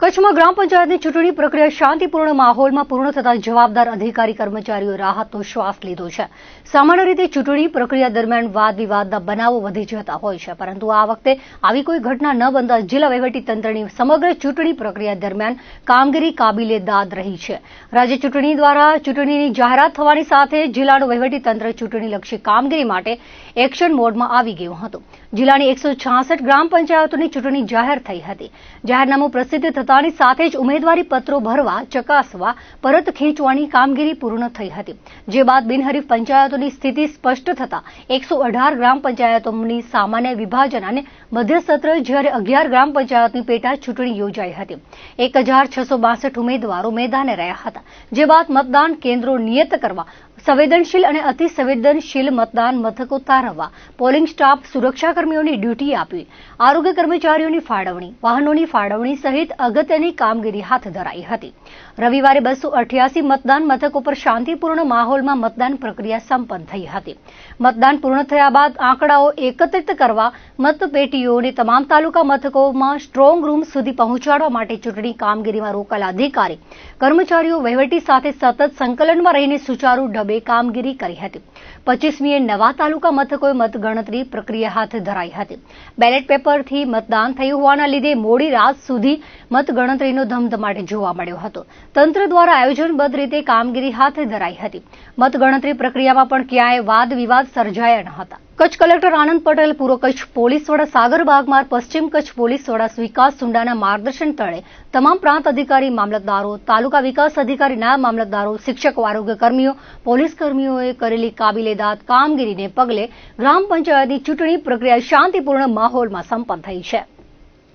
કચ્છમાં ગ્રામ પંચાયતની ચૂંટણી પ્રક્રિયા શાંતિપૂર્ણ માહોલમાં પૂર્ણ થતા જવાબદાર અધિકારી કર્મચારીઓ રાહતનો શ્વાસ લીધો છે. સામાન્ય રીતે ચૂંટણી પ્રક્રિયા દરમિયાન વાદ વિવાદના બનાવો વધી જતા હોય છે, પરંતુ આ વખતે આવી કોઈ ઘટના ન બનતા જિલ્લા વહીવટીતંત્રની સમગ્ર ચૂંટણી પ્રક્રિયા દરમિયાન કામગીરી કાબિલે દાદ રહી છે. રાજ્ય ચૂંટણી દ્વારા ચૂંટણીની જાહેરાત થવાની સાથે જિલ્લાનું વહીવટીતંત્ર ચૂંટણીલક્ષી કામગીરી માટે એક્શન મોડમાં આવી ગયું હતું. જિલ્લાની 166 ગ્રામ પંચાયતોની ચૂંટણી જાહેર થઈ હતી. જાહેરનામું પ્રસિદ્ધ થતાની સાથે જ ઉમેદવારી પત્રો ભરવા, ચકાસવા, પરત ખેંચવાની કામગીરી પૂર્ણ થઈ હતી. જે બાદ બિનહરીફ પંચાયતોની સ્થિતિ સ્પષ્ટ થતા 118 ગ્રામ પંચાયતોની સામાન્ય વિભાજન અને મધ્ય સત્ર, જ્યારે 11 ગ્રામ પંચાયતની પેટા ચૂંટણી યોજાઈ હતી. 1662 ઉમેદવારો મેદાને રહ્યા હતા. જે બાદ મતદાન કેન્દ્રો નિયત કરવા, સંવેદનશીલ અને અતિ સંવેદનશીલ મતદાન મથકો તારવવા, પોલિંગ સ્ટાફ, સુરક્ષાકર્મીઓની ડ્યુટી આપવી, આરોગ્ય કર્મચારીઓની ફાળવણી, વાહનોની ફાળવણી સહિત અગત્યની કામગીરી હાથ ધરાઈ હતી. રવિવારે 288 મતદાન મથકો પર શાંતિપૂર્ણ માહોલમાં મતદાન પ્રક્રિયા સંપન્ન થઈ હતી. મતદાન પૂર્ણ થયા બાદ આંકડાઓ એકત્રિત કરવા, મતપેટીઓને તમામ તાલુકા મથકોમાં સ્ટ્રોંગ રૂમ સુધી પહોંચાડવા માટે ચૂંટણી કામગીરીમાં રોકાયેલા અધિકારી કર્મચારીઓ વહીવટી સાથે સતત સંકલનમાં રહીને સુચારુ ઢબે કામગીરી કરી હતી. 25મીએ નવા તાલુકા મથકોએ મતગણતરી પ્રક્રિયા હાથ ધરાઈ હતી. બેલેટ પેપરથી મતદાન થયું હોવાના લીધે મોડી રાત સુધી મતગણતરીનો ધમધમાટ જોવા મળ્યો હતો. તંત્ર દ્વારા આયોજનબદ્ધ રીતે કામગીરી હાથ ધરાઈ હતી. મતગણતરી પ્રક્રિયામાં પણ ક્યાંય વાદ વિવાદ સર્જાયા ન હતા. કચ્છ કલેક્ટર આનંદ પટેલ, પૂર્વ કચ્છ પોલીસ વડા સાગર બાગમાર, પશ્ચિમ કચ્છ પોલીસ વડા વિકાસ સુંડાના માર્ગદર્શન તળે તમામ પ્રાંત અધિકારી, મામલતદારો, તાલુકા વિકાસ અધિકારી, નાયબ મામલતદારો, શિક્ષકો, આરોગ્ય કર્મીઓ, પોલીસ કર્મીઓએ કરેલી કાબિલેદાદ કામગીરીને પગલે ગ્રામ પંચાયતની ચૂંટણી પ્રક્રિયા શાંતિપૂર્ણ માહોલમાં સંપન્ન થઈ છે.